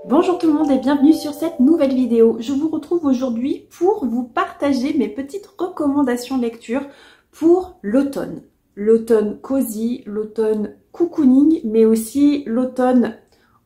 Bonjour tout le monde et bienvenue sur cette nouvelle vidéo. Je vous retrouve aujourd'hui pour vous partager mes petites recommandations lecture pour l'automne. L'automne cosy, l'automne cocooning, mais aussi l'automne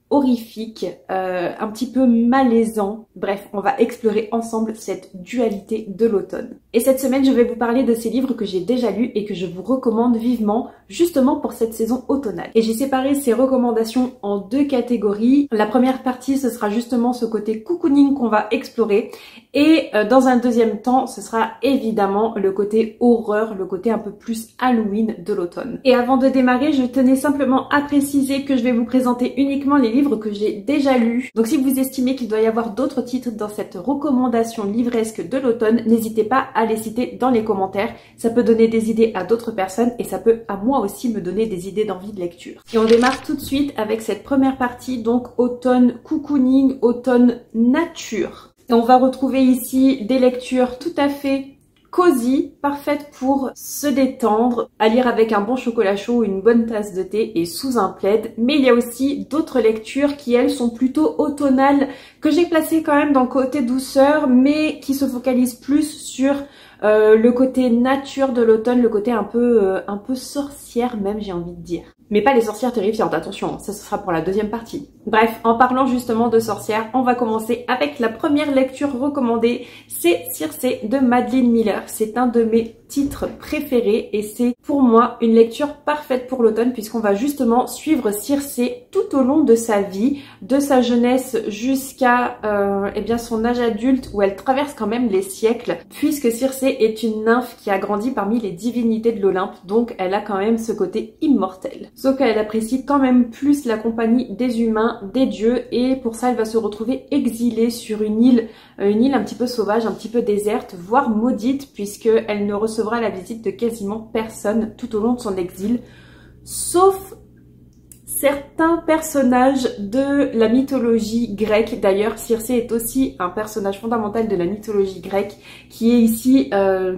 horrifique, un petit peu malaisant. Bref, on va explorer ensemble cette dualité de l'automne. Et cette semaine, je vais vous parler de ces livres que j'ai déjà lus et que je vous recommande vivement, justement pour cette saison automnale. Et j'ai séparé ces recommandations en deux catégories. La première partie, ce sera justement ce côté cocooning qu'on va explorer. Et dans un deuxième temps, ce sera évidemment le côté horreur, le côté un peu plus Halloween de l'automne. Et avant de démarrer, je tenais simplement à préciser que je vais vous présenter uniquement les livres que j'ai déjà lus. Donc si vous estimez qu'il doit y avoir d'autres titres dans cette recommandation livresque de l'automne, n'hésitez pas à les citer dans les commentaires. Ça peut donner des idées à d'autres personnes et ça peut à moi aussi me donner des idées d'envie de lecture. Et on démarre tout de suite avec cette première partie, donc automne cocooning, automne nature. Et on va retrouver ici des lectures tout à fait cosy, parfaite pour se détendre, à lire avec un bon chocolat chaud, une bonne tasse de thé et sous un plaid. Mais il y a aussi d'autres lectures qui, elles, sont plutôt automnales, que j'ai placées quand même dans le côté douceur, mais qui se focalisent plus sur le côté nature de l'automne, le côté un peu sorcière même, j'ai envie de dire. Mais pas les sorcières terrifiantes, attention, ça ce sera pour la deuxième partie. Bref, en parlant justement de sorcières, on va commencer avec la première lecture recommandée, c'est Circé de Madeline Miller. C'est un de mes titres préférés et c'est pour moi une lecture parfaite pour l'automne puisqu'on va justement suivre Circé tout au long de sa vie, de sa jeunesse jusqu'à eh bien son âge adulte où elle traverse quand même les siècles puisque Circé est une nymphe qui a grandi parmi les divinités de l'Olympe, donc elle a quand même ce côté immortel. Sauf qu'elle apprécie quand même plus la compagnie des humains, des dieux, et pour ça elle va se retrouver exilée sur une île un petit peu sauvage, un petit peu déserte, voire maudite, puisqu'elle ne recevra la visite de quasiment personne tout au long de son exil, sauf certains personnages de la mythologie grecque. D'ailleurs, Circé est aussi un personnage fondamental de la mythologie grecque qui est ici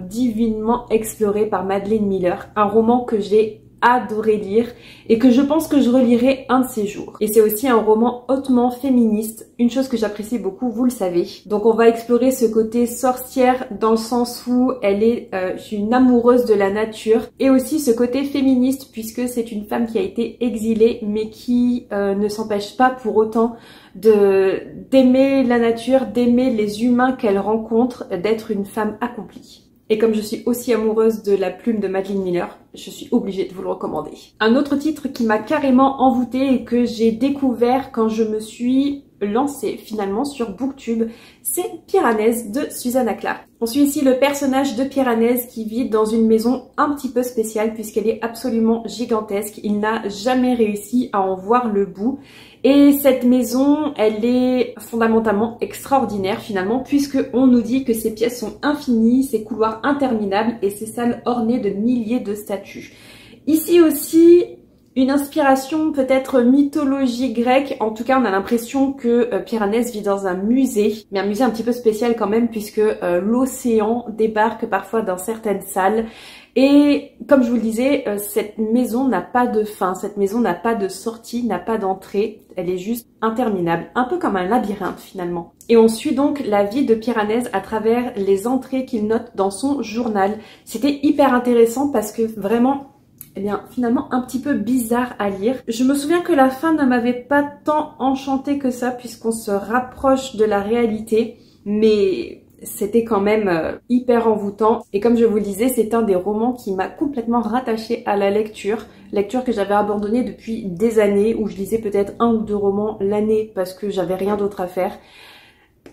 divinement exploré par Madeline Miller, un roman que j'ai adoré lire et que je pense que je relirai un de ces jours. Et c'est aussi un roman hautement féministe, une chose que j'apprécie beaucoup, vous le savez. Donc on va explorer ce côté sorcière dans le sens où elle est une amoureuse de la nature et aussi ce côté féministe puisque c'est une femme qui a été exilée mais qui ne s'empêche pas pour autant d'aimer la nature, d'aimer les humains qu'elle rencontre, d'être une femme accomplie. Et comme je suis aussi amoureuse de la plume de Madeline Miller, je suis obligée de vous le recommander. Un autre titre qui m'a carrément envoûtée et que j'ai découvert quand je me suis lancée finalement sur Booktube, c'est Piranèse de Susanna Clarke. On suit ici le personnage de Piranèse qui vit dans une maison un petit peu spéciale puisqu'elle est absolument gigantesque. Il n'a jamais réussi à en voir le bout. Et cette maison, elle est fondamentalement extraordinaire finalement puisque on nous dit que ses pièces sont infinies, ses couloirs interminables et ses salles ornées de milliers de statues. Ici aussi, une inspiration peut-être mythologie grecque. En tout cas, on a l'impression que Piranèse vit dans un musée, mais un musée un petit peu spécial quand même puisque l'océan débarque parfois dans certaines salles. Et comme je vous le disais, cette maison n'a pas de fin, cette maison n'a pas de sortie, n'a pas d'entrée, elle est juste interminable, un peu comme un labyrinthe finalement. Et on suit donc la vie de Piranèse à travers les entrées qu'il note dans son journal. C'était hyper intéressant parce que vraiment, eh bien, finalement un petit peu bizarre à lire. Je me souviens que la fin ne m'avait pas tant enchantée que ça puisqu'on se rapproche de la réalité, mais c'était quand même hyper envoûtant. Et comme je vous le disais, c'est un des romans qui m'a complètement rattachée à la lecture que j'avais abandonnée depuis des années, où je lisais peut-être un ou deux romans l'année parce que j'avais rien d'autre à faire.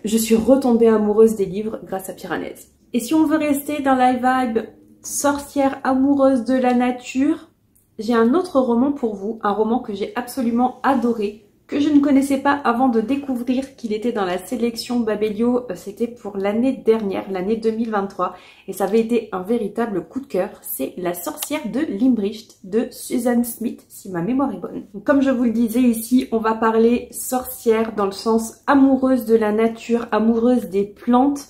Je suis retombée amoureuse des livres grâce à Piranèse. Et si on veut rester dans la vibe sorcière amoureuse de la nature, j'ai un autre roman pour vous, un roman que j'ai absolument adoré, que je ne connaissais pas avant de découvrir qu'il était dans la sélection Babelio. C'était pour l'année dernière, l'année 2023, et ça avait été un véritable coup de cœur. C'est La sorcière de Limbricht de Susan Smith, si ma mémoire est bonne. Donc, comme je vous le disais ici, on va parler sorcière dans le sens amoureuse de la nature, amoureuse des plantes,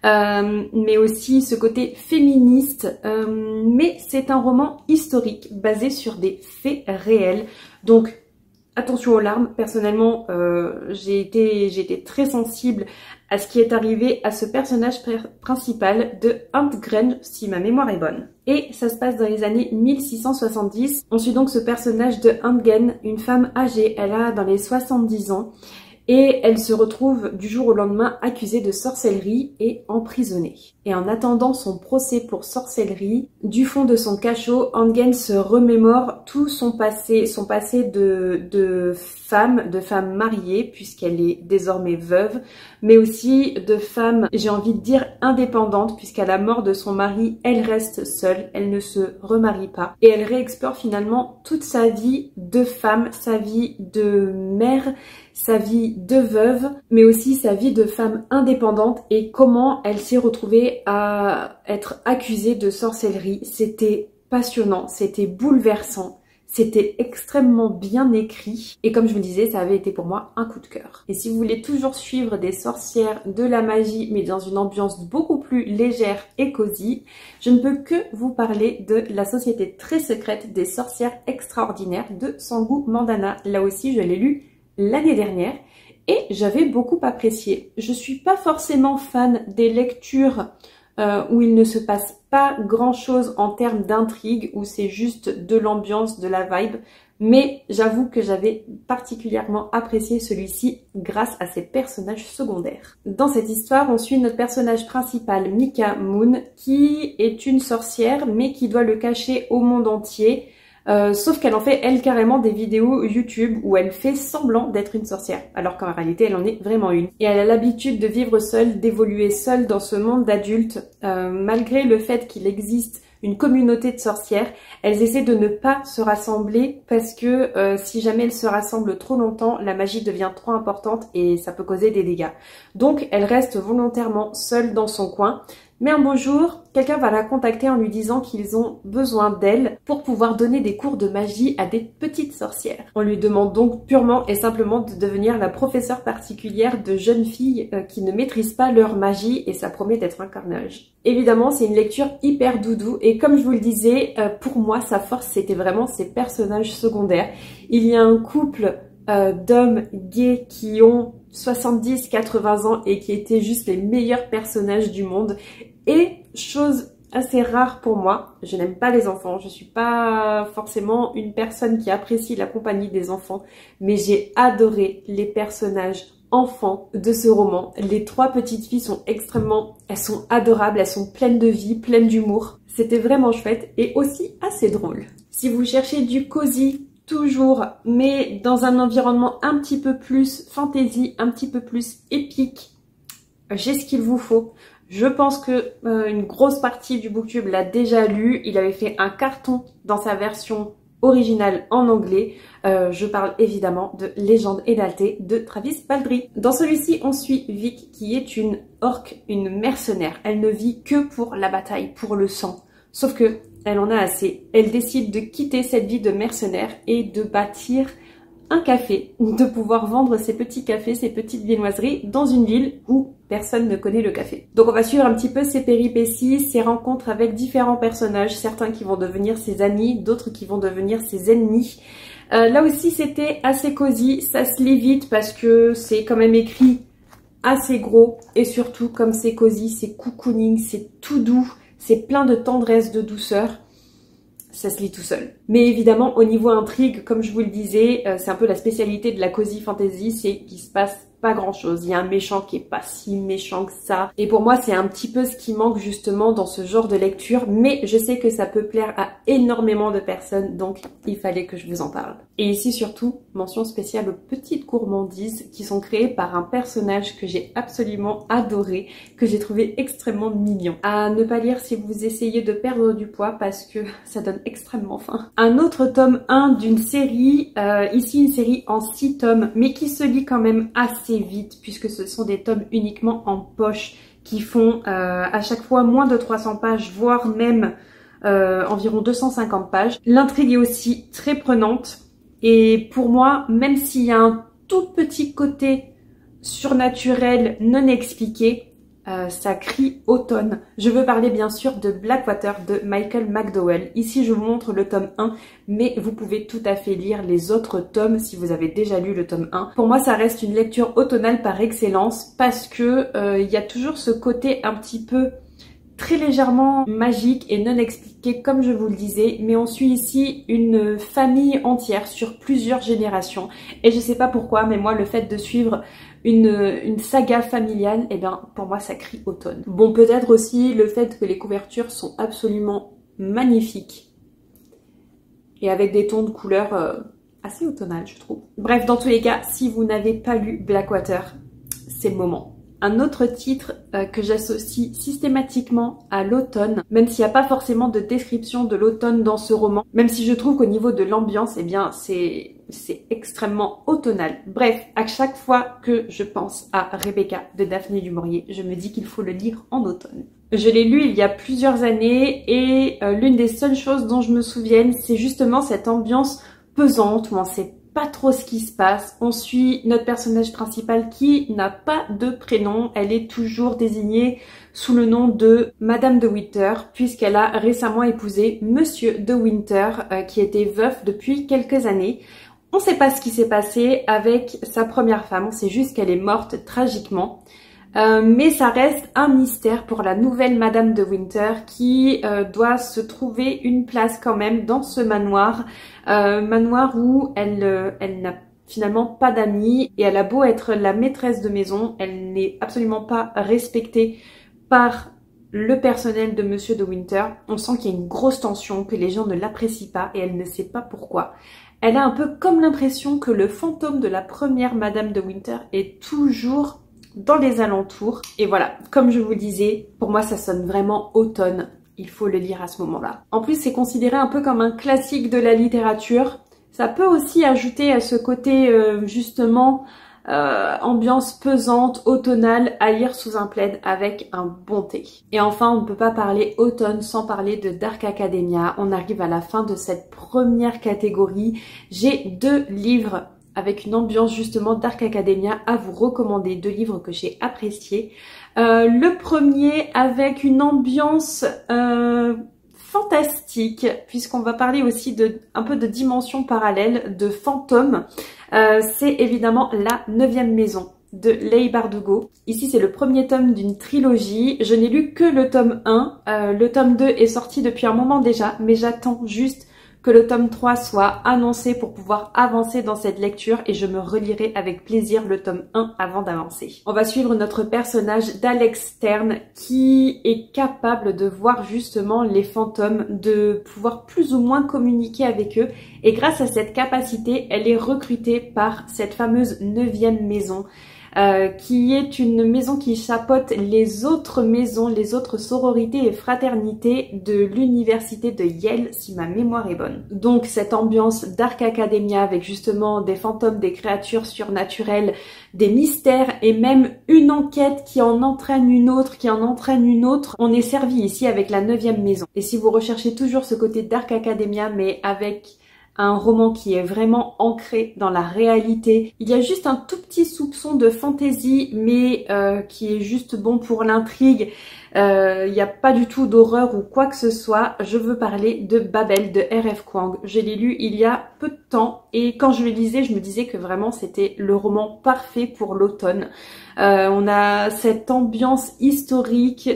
mais aussi ce côté féministe, mais c'est un roman historique basé sur des faits réels. Donc Attention aux larmes, personnellement j'ai été très sensible à ce qui est arrivé à ce personnage principal de Huntgren, si ma mémoire est bonne. Et ça se passe dans les années 1670. On suit donc ce personnage de Huntgren, une femme âgée, elle a dans les 70 ans. Et elle se retrouve du jour au lendemain accusée de sorcellerie et emprisonnée. Et en attendant son procès pour sorcellerie, du fond de son cachot, Huntgren se remémore tout son passé de femme mariée, puisqu'elle est désormais veuve, mais aussi de femme, j'ai envie de dire, indépendante, puisqu'à la mort de son mari, elle reste seule, elle ne se remarie pas. Et elle réexplore finalement toute sa vie de femme, sa vie de mère, sa vie de veuve, mais aussi sa vie de femme indépendante et comment elle s'est retrouvée à être accusée de sorcellerie. C'était passionnant, c'était bouleversant, c'était extrêmement bien écrit et comme je vous le disais, ça avait été pour moi un coup de cœur. Et si vous voulez toujours suivre des sorcières, de la magie, mais dans une ambiance beaucoup plus légère et cosy, je ne peux que vous parler de la société très secrète des sorcières extraordinaires de Sangu Mandana. Là aussi, je l'ai lu l'année dernière et j'avais beaucoup apprécié. Je suis pas forcément fan des lectures où il ne se passe pas grand chose en termes d'intrigue, où c'est juste de l'ambiance, de la vibe, mais j'avoue que j'avais particulièrement apprécié celui-ci grâce à ses personnages secondaires. Dans cette histoire, on suit notre personnage principal, Mika Moon, qui est une sorcière mais qui doit le cacher au monde entier. Sauf qu'elle en fait elle carrément des vidéos YouTube où elle fait semblant d'être une sorcière, alors qu'en réalité elle en est vraiment une. Et elle a l'habitude de vivre seule, d'évoluer seule dans ce monde d'adultes, malgré le fait qu'il existe une communauté de sorcières, elles essaient de ne pas se rassembler parce que si jamais elles se rassemblent trop longtemps, la magie devient trop importante et ça peut causer des dégâts. Donc elle reste volontairement seule dans son coin. Mais un beau jour, quelqu'un va la contacter en lui disant qu'ils ont besoin d'elle pour pouvoir donner des cours de magie à des petites sorcières. On lui demande donc purement et simplement de devenir la professeure particulière de jeunes filles qui ne maîtrisent pas leur magie et ça promet d'être un carnage. Évidemment, c'est une lecture hyper doudou et comme je vous le disais, pour moi, sa force, c'était vraiment ses personnages secondaires. Il y a un couple d'hommes gays qui ont 70-80 ans et qui étaient juste les meilleurs personnages du monde. Et chose assez rare pour moi, je n'aime pas les enfants, je suis pas forcément une personne qui apprécie la compagnie des enfants, mais j'ai adoré les personnages enfants de ce roman. Les trois petites filles sont elles sont adorables, elles sont pleines de vie, pleines d'humour. C'était vraiment chouette et aussi assez drôle. Si vous cherchez du cosy, toujours, mais dans un environnement un petit peu plus fantasy, un petit peu plus épique, j'ai ce qu'il vous faut. Je pense que une grosse partie du booktube l'a déjà lu. Il avait fait un carton dans sa version originale en anglais. Je parle évidemment de Légende édaltée de Travis Baldree. Dans celui-ci, on suit Vic qui est une orque, une mercenaire. Elle ne vit que pour la bataille, pour le sang. Sauf que elle en a assez. Elle décide de quitter cette vie de mercenaire et de bâtir un café, de pouvoir vendre ses petits cafés, ses petites viennoiseries dans une ville où personne ne connaît le café. Donc on va suivre un petit peu ses péripéties, ses rencontres avec différents personnages, certains qui vont devenir ses amis, d'autres qui vont devenir ses ennemis. Là aussi c'était assez cosy, ça se lit vite parce que c'est quand même écrit assez gros et surtout comme c'est cosy, c'est cocooning, c'est tout doux, c'est plein de tendresse, de douceur. Ça se lit tout seul. Mais évidemment, au niveau intrigue, comme je vous le disais, c'est un peu la spécialité de la cozy fantasy, c'est qu'il se passe pas grand chose. Il y a un méchant qui est pas si méchant que ça. Et pour moi, c'est un petit peu ce qui manque justement dans ce genre de lecture. Mais je sais que ça peut plaire à énormément de personnes, donc il fallait que je vous en parle. Et ici surtout, mention spéciale aux petites gourmandises qui sont créées par un personnage que j'ai absolument adoré, que j'ai trouvé extrêmement mignon. À ne pas lire si vous essayez de perdre du poids parce que ça donne extrêmement faim. Un autre tome 1 d'une série, ici une série en 6 tomes, mais qui se lit quand même assez vite puisque ce sont des tomes uniquement en poche qui font à chaque fois moins de 300 pages, voire même environ 250 pages. L'intrigue est aussi très prenante et pour moi, même s'il y a un tout petit côté surnaturel non expliqué, ça crie automne. Je veux parler bien sûr de Blackwater de Michael McDowell. Ici je vous montre le tome 1, mais vous pouvez tout à fait lire les autres tomes si vous avez déjà lu le tome 1. Pour moi ça reste une lecture automnale par excellence parce que il y a toujours ce côté un petit peu très légèrement magique et non expliqué comme je vous le disais, mais on suit ici une famille entière sur plusieurs générations et je sais pas pourquoi, mais moi le fait de suivre une saga familiale, eh bien pour moi ça crie automne. Bon, peut-être aussi le fait que les couvertures sont absolument magnifiques et avec des tons de couleurs assez automnales je trouve. Bref, dans tous les cas, si vous n'avez pas lu Blackwater, c'est le moment. Un autre titre que j'associe systématiquement à l'automne, même s'il n'y a pas forcément de description de l'automne dans ce roman, même si je trouve qu'au niveau de l'ambiance, eh bien c'est extrêmement automnal. Bref, à chaque fois que je pense à Rebecca de Daphné du Maurier, je me dis qu'il faut le lire en automne. Je l'ai lu il y a plusieurs années et l'une des seules choses dont je me souvienne, c'est justement cette ambiance pesante où on sait pas trop ce qui se passe. On suit notre personnage principal qui n'a pas de prénom. Elle est toujours désignée sous le nom de Madame de Winter puisqu'elle a récemment épousé Monsieur de Winter qui était veuf depuis quelques années. On ne sait pas ce qui s'est passé avec sa première femme. On sait juste qu'elle est morte tragiquement. Mais ça reste un mystère pour la nouvelle Madame de Winter qui doit se trouver une place quand même dans ce manoir. Manoir où elle n'a finalement pas d'amis et elle a beau être la maîtresse de maison, elle n'est absolument pas respectée par le personnel de Monsieur de Winter. On sent qu'il y a une grosse tension, que les gens ne l'apprécient pas et elle ne sait pas pourquoi. Elle a un peu comme l'impression que le fantôme de la première Madame de Winter est toujours dans les alentours. Et voilà, comme je vous le disais, pour moi ça sonne vraiment automne. Il faut le lire à ce moment-là. En plus, c'est considéré un peu comme un classique de la littérature. Ça peut aussi ajouter à ce côté justement ambiance pesante, automnale, à lire sous un plaid avec un bon thé. Et enfin, on ne peut pas parler automne sans parler de Dark Academia. On arrive à la fin de cette première catégorie. J'ai 2 livres avec une ambiance justement Dark Academia à vous recommander, 2 livres que j'ai appréciés. Le premier avec une ambiance fantastique, puisqu'on va parler aussi de un peu de dimension parallèle, de fantômes. C'est évidemment La 9e maison de Leigh Bardugo. Ici c'est le premier tome d'une trilogie. Je n'ai lu que le tome 1. Le tome 2 est sorti depuis un moment déjà, mais j'attends juste que le tome 3 soit annoncé pour pouvoir avancer dans cette lecture et je me relirai avec plaisir le tome 1 avant d'avancer. On va suivre notre personnage d'Alex Stern qui est capable de voir justement les fantômes, de pouvoir plus ou moins communiquer avec eux et grâce à cette capacité, elle est recrutée par cette fameuse 9e maison. Qui est une maison qui chapeaute les autres maisons, les autres sororités et fraternités de l'université de Yale, si ma mémoire est bonne. Donc cette ambiance Dark Academia avec justement des fantômes, des créatures surnaturelles, des mystères et même une enquête qui en entraîne une autre, qui en entraîne une autre. On est servi ici avec la 9e maison. Et si vous recherchez toujours ce côté Dark Academia mais avec un roman qui est vraiment ancré dans la réalité. Il y a juste un tout petit soupçon de fantaisie, mais qui est juste bon pour l'intrigue. Il n'y a pas du tout d'horreur ou quoi que ce soit. Je veux parler de Babel de R.F. Kuang. Je l'ai lu il y a peu de temps et quand je le lisais, je me disais que vraiment c'était le roman parfait pour l'automne. On a cette ambiance historique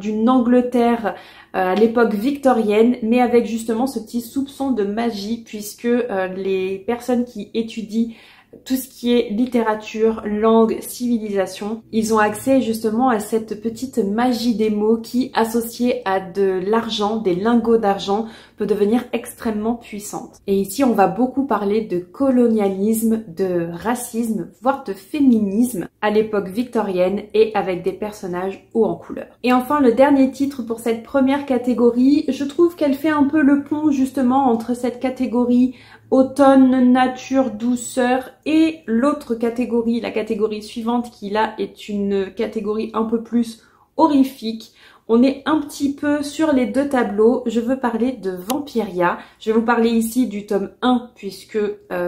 d'une Angleterre à l'époque victorienne, mais avec justement ce petit soupçon de magie puisque les personnes qui étudient tout ce qui est littérature, langue, civilisation, ils ont accès justement à cette petite magie des mots qui, associée à de l'argent, des lingots d'argent, peut devenir extrêmement puissante. Et ici, on va beaucoup parler de colonialisme, de racisme, voire de féminisme à l'époque victorienne et avec des personnages hauts en couleur. Et enfin, le dernier titre pour cette première catégorie, je trouve qu'elle fait un peu le pont justement entre cette catégorie automne, nature, douceur et l'autre catégorie, la catégorie suivante qui là est une catégorie un peu plus horrifique. On est un petit peu sur les deux tableaux. Je veux parler de Vampiria. Je vais vous parler ici du tome 1 puisque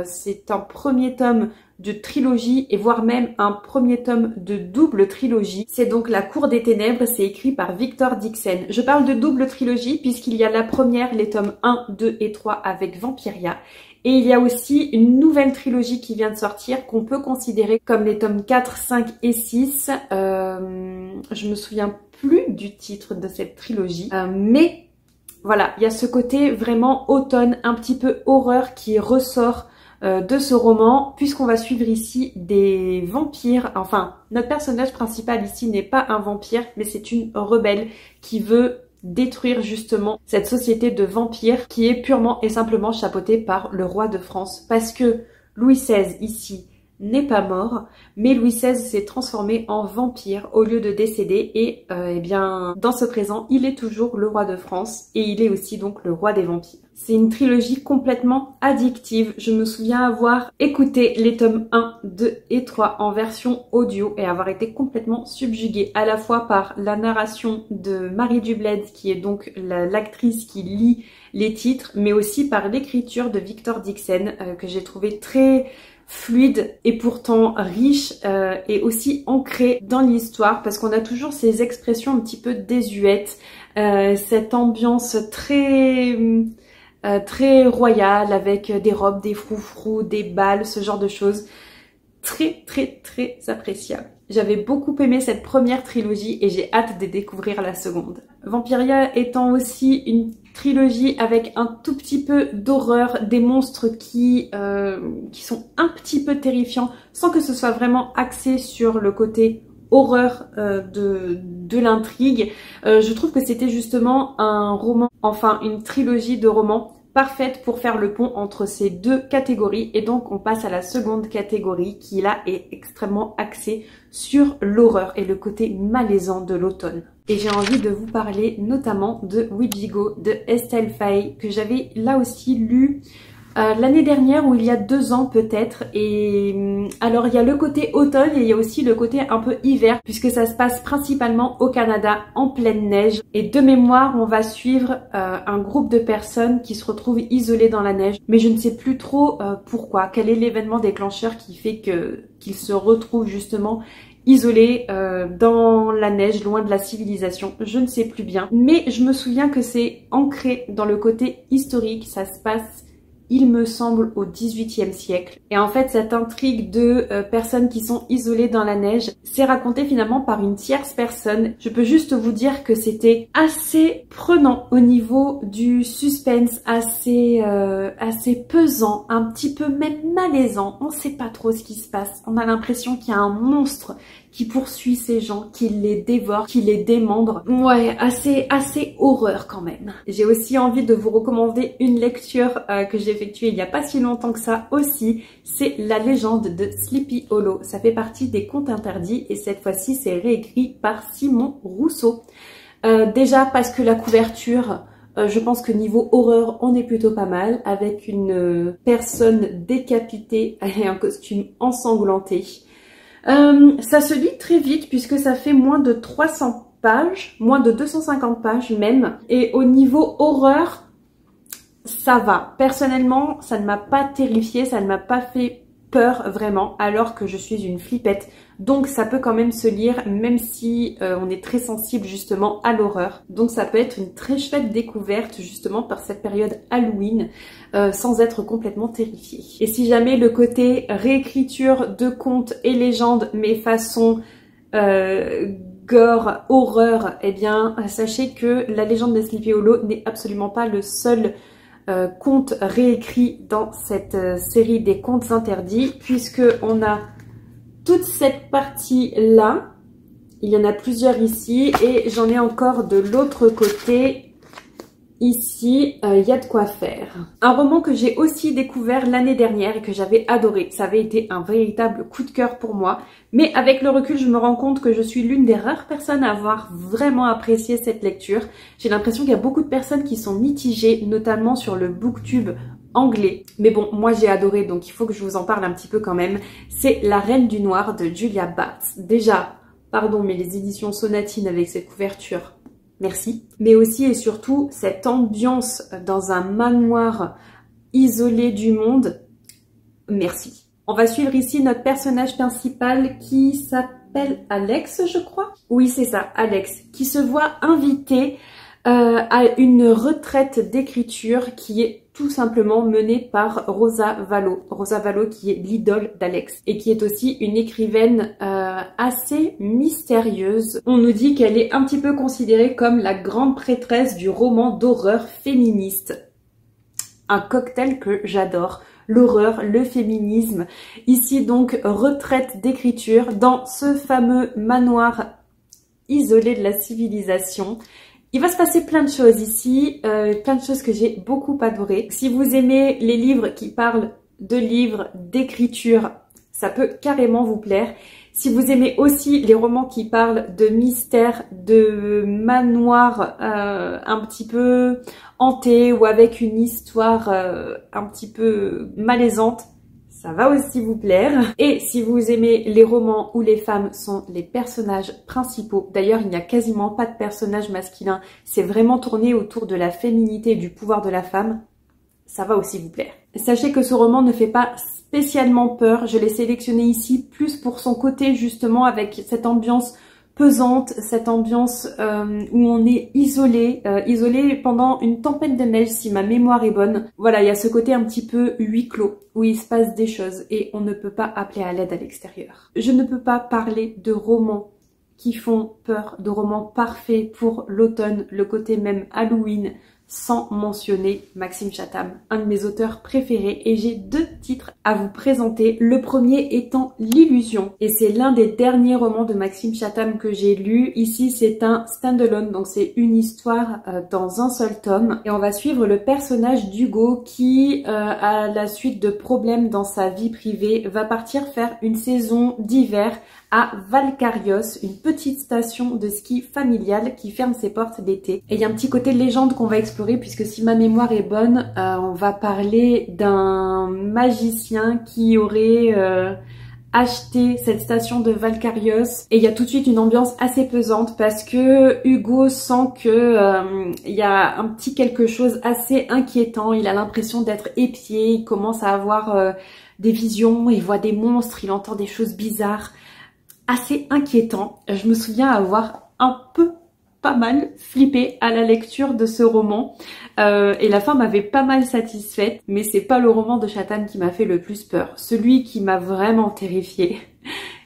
c'est un premier tome de trilogie et voire même un premier tome de double trilogie. C'est donc La Cour des Ténèbres, c'est écrit par Victor Dixon. Je parle de double trilogie puisqu'il y a la première, les tomes 1, 2 et 3 avec Vampiria. Et il y a aussi une nouvelle trilogie qui vient de sortir qu'on peut considérer comme les tomes 4, 5 et 6. Je me souviens plus du titre de cette trilogie, mais voilà, il y a ce côté vraiment automne, un petit peu horreur qui ressort de ce roman, puisqu'on va suivre ici des vampires. Enfin, notre personnage principal ici n'est pas un vampire, mais c'est une rebelle qui veut détruire justement cette société de vampires qui est purement et simplement chapeautée par le roi de France, parce que Louis XVI ici n'est pas mort, mais Louis XVI s'est transformé en vampire au lieu de décéder et eh bien dans ce présent il est toujours le roi de France et il est aussi donc le roi des vampires. C'est une trilogie complètement addictive. Je me souviens avoir écouté les tomes 1, 2 et 3 en version audio et avoir été complètement subjuguée à la fois par la narration de Marie Dubled qui est donc l'actrice qui lit les titres, mais aussi par l'écriture de Victor Dixon que j'ai trouvé très fluide et pourtant riche et aussi ancré dans l'histoire parce qu'on a toujours ces expressions un petit peu désuètes, cette ambiance très royale avec des robes, des froufrous, des bals, ce genre de choses. Très appréciable. J'avais beaucoup aimé cette première trilogie et j'ai hâte de découvrir la seconde. Vampiria étant aussi une trilogie avec un tout petit peu d'horreur, des monstres qui sont un petit peu terrifiants sans que ce soit vraiment axé sur le côté horreur de l'intrigue. Je trouve que c'était justement un roman, enfin une trilogie de romans parfaite pour faire le pont entre ces deux catégories et donc on passe à la seconde catégorie qui là est extrêmement axée sur l'horreur et le côté malaisant de l'automne. Et j'ai envie de vous parler notamment de Witchigo de Estelle Faye que j'avais là aussi lu l'année dernière ou il y a 2 ans peut-être. Et alors il y a le côté automne et il y a aussi le côté un peu hiver puisque ça se passe principalement au Canada en pleine neige. Et de mémoire on va suivre un groupe de personnes qui se retrouvent isolées dans la neige. Mais je ne sais plus trop pourquoi, quel est l'événement déclencheur qui fait qu'ils se retrouvent justement isolés dans la neige, loin de la civilisation, je ne sais plus bien. Mais je me souviens que c'est ancré dans le côté historique, ça se passe il me semble au XVIIIe siècle. Et en fait, cette intrigue de personnes qui sont isolées dans la neige, c'est raconté finalement par une tierce personne. Je peux juste vous dire que c'était assez prenant au niveau du suspense, assez pesant, un petit peu même malaisant. On sait pas trop ce qui se passe. On a l'impression qu'il y a un monstre qui poursuit ces gens, qui les dévore, qui les démembre. Ouais, assez horreur quand même. J'ai aussi envie de vous recommander une lecture que j'ai effectuée il n'y a pas si longtemps que ça aussi. C'est La Légende de Sleepy Hollow. Ça fait partie des contes interdits et cette fois-ci c'est réécrit par Simon Rousseau. Déjà parce que la couverture, je pense que niveau horreur, on est plutôt pas mal, avec une personne décapitée et un costume ensanglanté. Ça se lit très vite puisque ça fait moins de 300 pages, moins de 250 pages même. Et au niveau horreur, ça va. Personnellement, ça ne m'a pas terrifiée, ça ne m'a pas fait peur vraiment, alors que je suis une flippette. Donc ça peut quand même se lire, même si on est très sensible justement à l'horreur. Donc ça peut être une très chouette découverte justement par cette période Halloween, sans être complètement terrifié. Et si jamais le côté réécriture de contes et légendes, mais façon gore, horreur, eh bien sachez que La Légende de Sleepy Hollow n'est absolument pas le seul conte réécrit dans cette série des contes interdits, puisque on a toute cette partie là, il y en a plusieurs ici et j'en ai encore de l'autre côté. Ici, il y a de quoi faire. Un roman que j'ai aussi découvert l'année dernière et que j'avais adoré. Ça avait été un véritable coup de cœur pour moi. Mais avec le recul, je me rends compte que je suis l'une des rares personnes à avoir vraiment apprécié cette lecture. J'ai l'impression qu'il y a beaucoup de personnes qui sont mitigées, notamment sur le booktube anglais. Mais bon, moi j'ai adoré, donc il faut que je vous en parle un petit peu quand même. C'est La Reine du Noir de Julia Barnes. Déjà, pardon, mais les éditions Sonatine avec cette couverture, merci. Mais aussi et surtout, cette ambiance dans un manoir isolé du monde, merci. On va suivre ici notre personnage principal qui s'appelle Alex, je crois. Oui, c'est ça, Alex, qui se voit invité à une retraite d'écriture qui est tout simplement menée par Rosa Valo. Rosa Valo qui est l'idole d'Alex et qui est aussi une écrivaine assez mystérieuse. On nous dit qu'elle est un petit peu considérée comme la grande prêtresse du roman d'horreur féministe. Un cocktail que j'adore. L'horreur, le féminisme. Ici donc, retraite d'écriture dans ce fameux manoir isolé de la civilisation. Il va se passer plein de choses ici, plein de choses que j'ai beaucoup adorées. Si vous aimez les livres qui parlent de livres, d'écriture, ça peut carrément vous plaire. Si vous aimez aussi les romans qui parlent de mystère, de manoir un petit peu hanté ou avec une histoire un petit peu malaisante, ça va aussi vous plaire. Et si vous aimez les romans où les femmes sont les personnages principaux, d'ailleurs il n'y a quasiment pas de personnages masculins, c'est vraiment tourné autour de la féminité et du pouvoir de la femme, ça va aussi vous plaire. Sachez que ce roman ne fait pas spécialement peur, je l'ai sélectionné ici plus pour son côté justement avec cette ambiance pesante, cette ambiance où on est isolé pendant une tempête de neige si ma mémoire est bonne. Voilà, il y a ce côté un petit peu huis clos où il se passe des choses et on ne peut pas appeler à l'aide à l'extérieur. Je ne peux pas parler de romans qui font peur, de romans parfaits pour l'automne, le côté même Halloween, sans mentionner Maxime Chatham, un de mes auteurs préférés, et j'ai deux titres à vous présenter. Le premier étant L'Illusion, et c'est l'un des derniers romans de Maxime Chatham que j'ai lu. Ici, c'est un stand-alone, donc c'est une histoire dans un seul tome, et on va suivre le personnage d'Hugo qui, à la suite de problèmes dans sa vie privée, va partir faire une saison d'hiver à Valkarios, une petite station de ski familiale qui ferme ses portes l'été. Et il y a un petit côté légende qu'on va explorer puisque si ma mémoire est bonne, on va parler d'un magicien qui aurait acheté cette station de Valkarios. Et il y a tout de suite une ambiance assez pesante parce que Hugo sent que il y a un petit quelque chose assez inquiétant. Il a l'impression d'être épié, il commence à avoir des visions, il voit des monstres, il entend des choses bizarres. Assez inquiétant. Je me souviens avoir pas mal flippé à la lecture de ce roman et la fin m'avait pas mal satisfaite, mais c'est pas le roman de Chatham qui m'a fait le plus peur. Celui qui m'a vraiment terrifiée,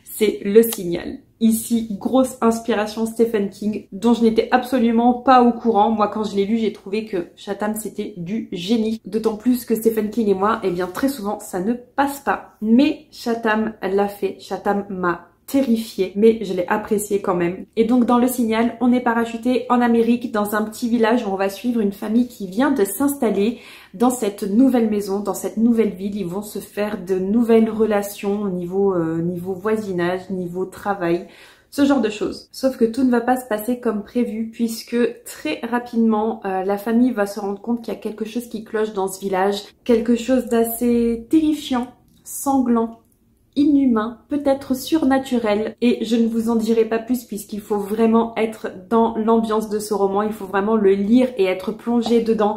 c'est Le Signal. Ici, grosse inspiration Stephen King, dont je n'étais absolument pas au courant. Moi, quand je l'ai lu, j'ai trouvé que Chatham, c'était du génie. D'autant plus que Stephen King et moi, eh bien, très souvent, ça ne passe pas. Mais Chatham l'a fait. Chatham m'a terrifiée, mais je l'ai apprécié quand même. Et donc dans Le Signal, on est parachuté en Amérique dans un petit village où on va suivre une famille qui vient de s'installer dans cette nouvelle maison, dans cette nouvelle ville. Ils vont se faire de nouvelles relations au niveau voisinage, niveau travail, ce genre de choses. Sauf que tout ne va pas se passer comme prévu puisque très rapidement, la famille va se rendre compte qu'il y a quelque chose qui cloche dans ce village, quelque chose d'assez terrifiant, sanglant, inhumain, peut-être surnaturel, et je ne vous en dirai pas plus puisqu'il faut vraiment être dans l'ambiance de ce roman, il faut vraiment le lire et être plongé dedans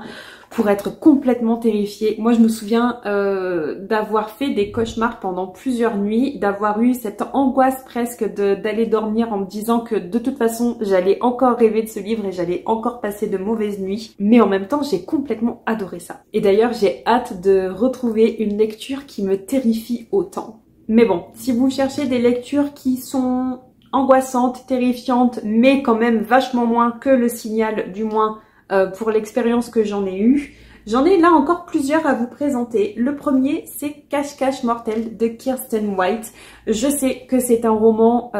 pour être complètement terrifié. Moi je me souviens d'avoir fait des cauchemars pendant plusieurs nuits, d'avoir eu cette angoisse presque d'aller dormir en me disant que de toute façon j'allais encore rêver de ce livre et j'allais encore passer de mauvaises nuits, mais en même temps j'ai complètement adoré ça. Et d'ailleurs j'ai hâte de retrouver une lecture qui me terrifie autant. Mais bon, si vous cherchez des lectures qui sont angoissantes, terrifiantes, mais quand même vachement moins que Le Signal, du moins pour l'expérience que j'en ai eue, j'en ai là encore plusieurs à vous présenter. Le premier, c'est Cache-Cache Mortel de Kiersten White. Je sais que c'est un roman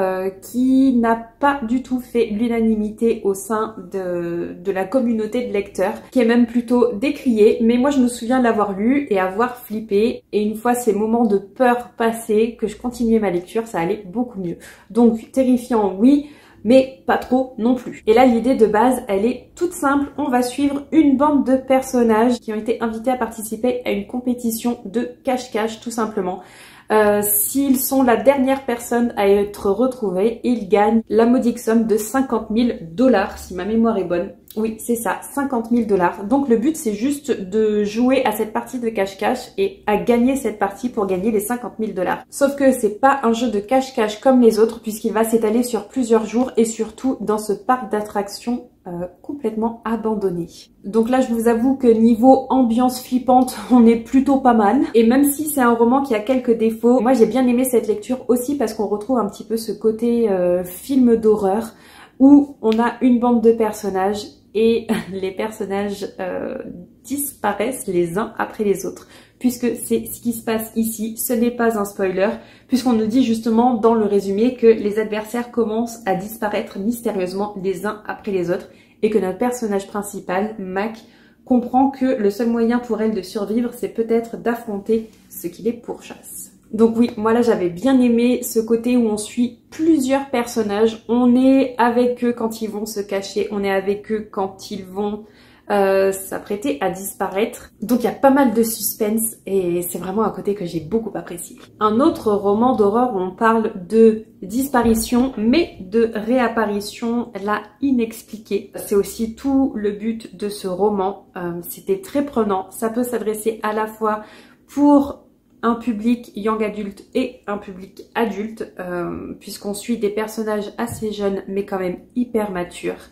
qui n'a pas du tout fait l'unanimité au sein de la communauté de lecteurs, qui est même plutôt décrié, mais moi je me souviens l'avoir lu et avoir flippé, et une fois ces moments de peur passés, que je continuais ma lecture, ça allait beaucoup mieux. Donc terrifiant, oui, mais pas trop non plus. Et là, l'idée de base, elle est toute simple. On va suivre une bande de personnages qui ont été invités à participer à une compétition de cache-cache, tout simplement. S'ils sont la dernière personne à être retrouvée, ils gagnent la modique somme de 50 000 $, si ma mémoire est bonne. Oui, c'est ça, 50 000 $. Donc le but, c'est juste de jouer à cette partie de cache-cache et à gagner cette partie pour gagner les 50 000 $. Sauf que c'est pas un jeu de cache-cache comme les autres, puisqu'il va s'étaler sur plusieurs jours et surtout dans ce parc d'attractions complètement abandonné. Donc là, je vous avoue que niveau ambiance flippante, on est plutôt pas mal. Et même si c'est un roman qui a quelques défauts, moi j'ai bien aimé cette lecture aussi parce qu'on retrouve un petit peu ce côté film d'horreur où on a une bande de personnages et les personnages disparaissent les uns après les autres. Puisque c'est ce qui se passe ici, ce n'est pas un spoiler, puisqu'on nous dit justement dans le résumé que les adversaires commencent à disparaître mystérieusement les uns après les autres et que notre personnage principal, Mac, comprend que le seul moyen pour elle de survivre, c'est peut-être d'affronter ce qui les pourchasse. Donc oui, moi là j'avais bien aimé ce côté où on suit plusieurs personnages, on est avec eux quand ils vont se cacher, on est avec eux quand ils vont s'apprêter à disparaître. Donc il y a pas mal de suspense et c'est vraiment un côté que j'ai beaucoup apprécié. Un autre roman d'horreur où on parle de disparition mais de réapparition là inexpliquée. C'est aussi tout le but de ce roman. C'était très prenant. Ça peut s'adresser à la fois pour un public young adulte et un public adulte puisqu'on suit des personnages assez jeunes mais quand même hyper matures.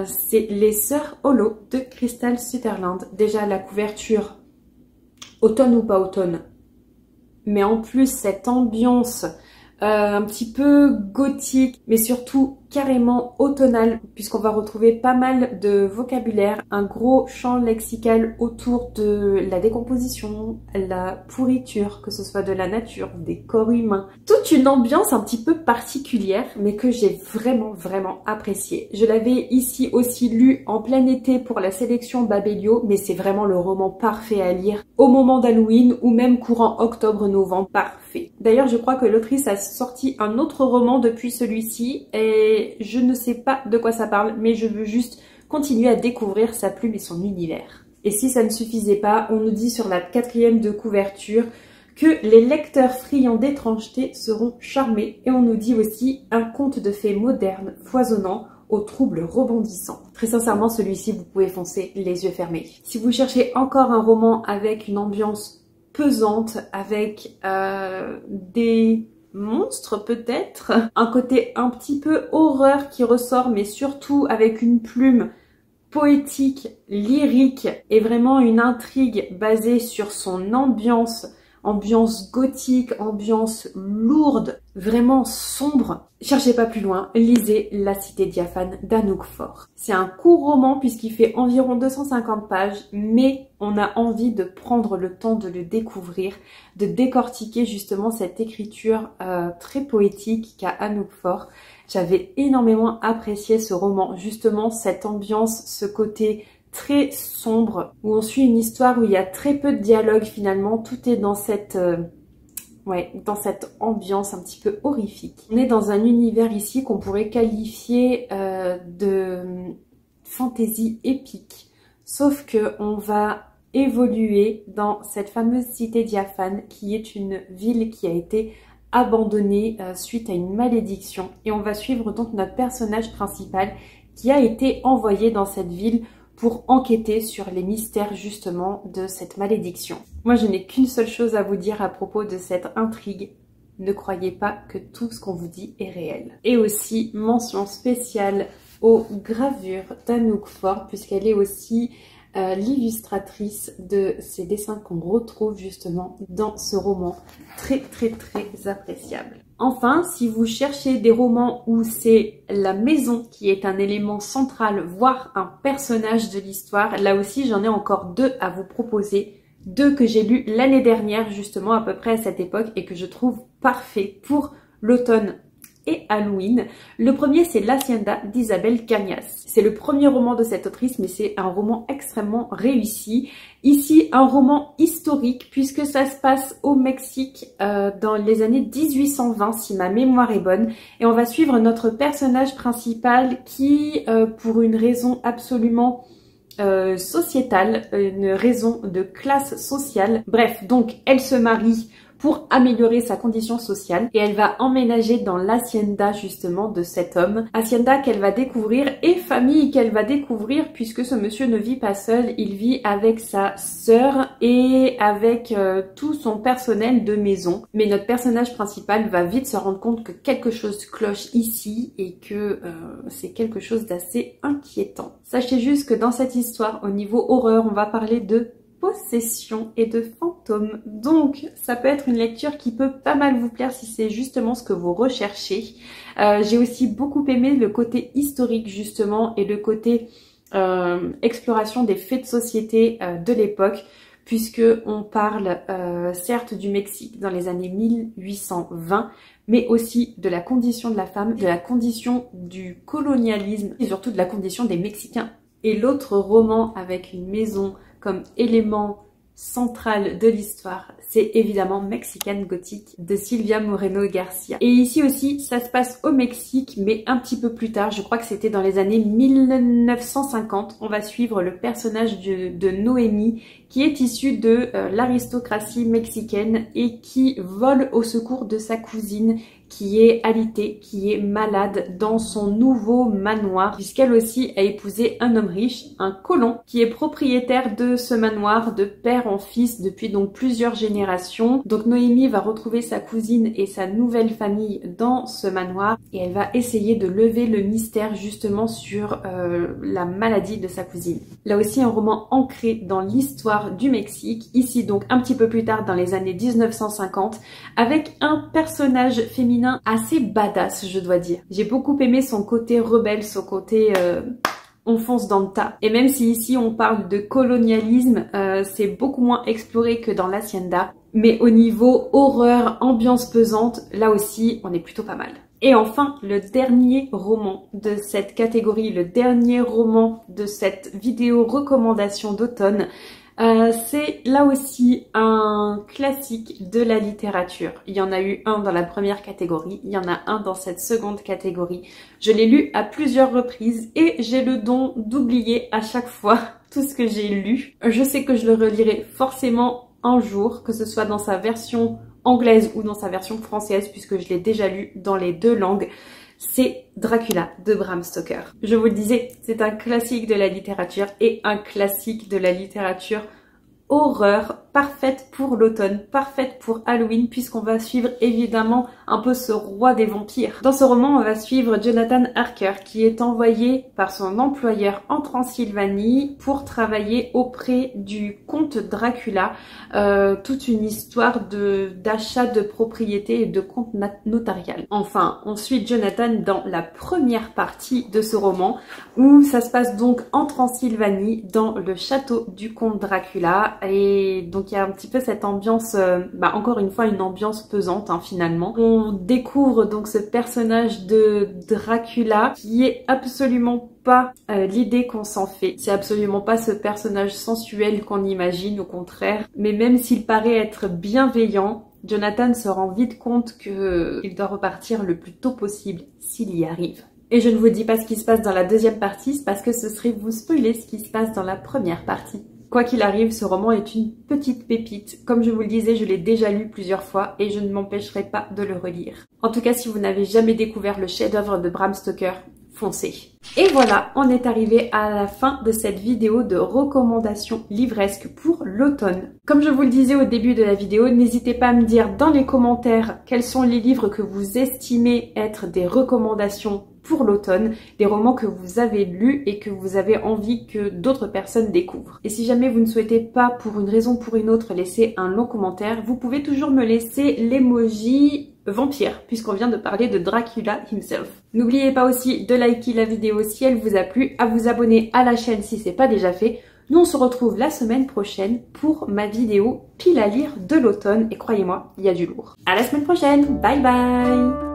C'est Les Sœurs Hollow de Crystal Sutherland. Déjà la couverture, automne ou pas automne, mais en plus cette ambiance un petit peu gothique, mais surtout carrément automnale, puisqu'on va retrouver pas mal de vocabulaire, un gros champ lexical autour de la décomposition, la pourriture, que ce soit de la nature, des corps humains. Toute une ambiance un petit peu particulière, mais que j'ai vraiment appréciée. Je l'avais ici aussi lu en plein été pour la sélection Babelio, mais c'est vraiment le roman parfait à lire au moment d'Halloween ou même courant octobre-novembre, parfait. D'ailleurs, je crois que l'autrice a sorti un autre roman depuis celui-ci et je ne sais pas de quoi ça parle, mais je veux juste continuer à découvrir sa plume et son univers. Et si ça ne suffisait pas, on nous dit sur la 4e de couverture que les lecteurs friands d'étrangeté seront charmés. Et on nous dit aussi un conte de fées moderne, foisonnant, aux troubles rebondissants. Très sincèrement, celui-ci, vous pouvez foncer les yeux fermés. Si vous cherchez encore un roman avec une ambiance pesante, avec des monstres peut-être, un côté un petit peu horreur qui ressort, mais surtout avec une plume poétique, lyrique et vraiment une intrigue basée sur son ambiance gothique, ambiance lourde, vraiment sombre. Cherchez pas plus loin, lisez La Cité diaphane d'Anouk Faure. C'est un court roman puisqu'il fait environ 250 pages, mais on a envie de prendre le temps de le découvrir, de décortiquer justement cette écriture très poétique qu'a Anouk Faure. J'avais énormément apprécié ce roman, justement cette ambiance, ce côté très sombre, où on suit une histoire où il y a très peu de dialogue finalement, tout est dans cette ambiance un petit peu horrifique. On est dans un univers ici qu'on pourrait qualifier de fantasy épique, sauf que on va évoluer dans cette fameuse cité diaphane qui est une ville qui a été abandonnée suite à une malédiction, et on va suivre donc notre personnage principal qui a été envoyé dans cette ville pour enquêter sur les mystères justement de cette malédiction. Moi, je n'ai qu'une seule chose à vous dire à propos de cette intrigue. Ne croyez pas que tout ce qu'on vous dit est réel. Et aussi, mention spéciale aux gravures d'Anouk Faure, puisqu'elle est aussi l'illustratrice de ces dessins qu'on retrouve justement dans ce roman très appréciable. Enfin, si vous cherchez des romans où c'est la maison qui est un élément central, voire un personnage de l'histoire, là aussi j'en ai encore deux à vous proposer. Deux que j'ai lus l'année dernière justement à peu près à cette époque et que je trouve parfait pour l'automne et Halloween. Le premier, c'est L'Hacienda d'Isabel Cañas. C'est le premier roman de cette autrice, mais c'est un roman extrêmement réussi. Ici, un roman historique, puisque ça se passe au Mexique dans les années 1820, si ma mémoire est bonne. Et on va suivre notre personnage principal qui, pour une raison absolument sociétale, une raison de classe sociale. Bref, donc elle se marie pour améliorer sa condition sociale et elle va emménager dans l'hacienda justement de cet homme. Hacienda qu'elle va découvrir et famille qu'elle va découvrir puisque ce monsieur ne vit pas seul, il vit avec sa sœur et avec tout son personnel de maison. Mais notre personnage principal va vite se rendre compte que quelque chose cloche ici et que c'est quelque chose d'assez inquiétant. Sachez juste que dans cette histoire, au niveau horreur, on va parler de possession et de fantômes. Donc, ça peut être une lecture qui peut pas mal vous plaire si c'est justement ce que vous recherchez. J'ai aussi beaucoup aimé le côté historique justement et le côté exploration des faits de société de l'époque, puisque on parle certes du Mexique dans les années 1820, mais aussi de la condition de la femme, de la condition du colonialisme et surtout de la condition des Mexicains. Et l'autre roman avec une maison comme élément central de l'histoire, c'est évidemment Mexican Gothic de Silvia Moreno Garcia. Et ici aussi, ça se passe au Mexique, mais un petit peu plus tard, je crois que c'était dans les années 1950. On va suivre le personnage de Noémie, qui est issue de l'aristocratie mexicaine et qui vole au secours de sa cousine, qui est alitée, qui est malade dans son nouveau manoir, puisqu'elle aussi a épousé un homme riche, un colon, qui est propriétaire de ce manoir de père en fils depuis donc plusieurs générations. Donc Noémie va retrouver sa cousine et sa nouvelle famille dans ce manoir et elle va essayer de lever le mystère justement sur la maladie de sa cousine. Là aussi un roman ancré dans l'histoire du Mexique, ici donc un petit peu plus tard dans les années 1950, avec un personnage féminin assez badass, je dois dire. J'ai beaucoup aimé son côté rebelle, son côté on fonce dans le tas. Et même si ici on parle de colonialisme, c'est beaucoup moins exploré que dans l'hacienda. Mais au niveau horreur, ambiance pesante, là aussi on est plutôt pas mal. Et enfin, le dernier roman de cette catégorie, le dernier roman de cette vidéo recommandation d'automne, c'est là aussi un classique de la littérature. Il y en a eu un dans la première catégorie, il y en a un dans cette seconde catégorie. Je l'ai lu à plusieurs reprises et j'ai le don d'oublier à chaque fois tout ce que j'ai lu. Je sais que je le relirai forcément un jour, que ce soit dans sa version anglaise ou dans sa version française, puisque je l'ai déjà lu dans les deux langues. C'est Dracula de Bram Stoker. Je vous le disais, c'est un classique de la littérature et un classique de la littérature horreur, parfaite pour l'automne, parfaite pour Halloween, puisqu'on va suivre évidemment un peu ce roi des vampires. Dans ce roman, on va suivre Jonathan Harker, qui est envoyé par son employeur en Transylvanie pour travailler auprès du comte Dracula, toute une histoire d'achat de propriété et de compte notarial. Enfin, on suit Jonathan dans la première partie de ce roman, où ça se passe donc en Transylvanie, dans le château du comte Dracula, et donc il y a un petit peu cette ambiance, encore une fois une ambiance pesante finalement. On découvre donc ce personnage de Dracula qui est absolument pas l'idée qu'on s'en fait. C'est absolument pas ce personnage sensuel qu'on imagine, au contraire. Mais même s'il paraît être bienveillant, Jonathan se rend vite compte qu'il doit repartir le plus tôt possible s'il y arrive. Et je ne vous dis pas ce qui se passe dans la deuxième partie, parce que ce serait vous spoiler ce qui se passe dans la première partie. Quoi qu'il arrive, ce roman est une petite pépite. Comme je vous le disais, je l'ai déjà lu plusieurs fois et je ne m'empêcherai pas de le relire. En tout cas, si vous n'avez jamais découvert le chef-d'œuvre de Bram Stoker, foncez. Et voilà, on est arrivé à la fin de cette vidéo de recommandations livresques pour l'automne. Comme je vous le disais au début de la vidéo, n'hésitez pas à me dire dans les commentaires quels sont les livres que vous estimez être des recommandations pour l'automne, des romans que vous avez lus et que vous avez envie que d'autres personnes découvrent. Et si jamais vous ne souhaitez pas, pour une raison ou pour une autre, laisser un long commentaire, vous pouvez toujours me laisser l'emoji vampire, puisqu'on vient de parler de Dracula himself. N'oubliez pas aussi de liker la vidéo si elle vous a plu, à vous abonner à la chaîne si c'est pas déjà fait. Nous on se retrouve la semaine prochaine pour ma vidéo pile à lire de l'automne, et croyez-moi, il y a du lourd. À la semaine prochaine, bye bye!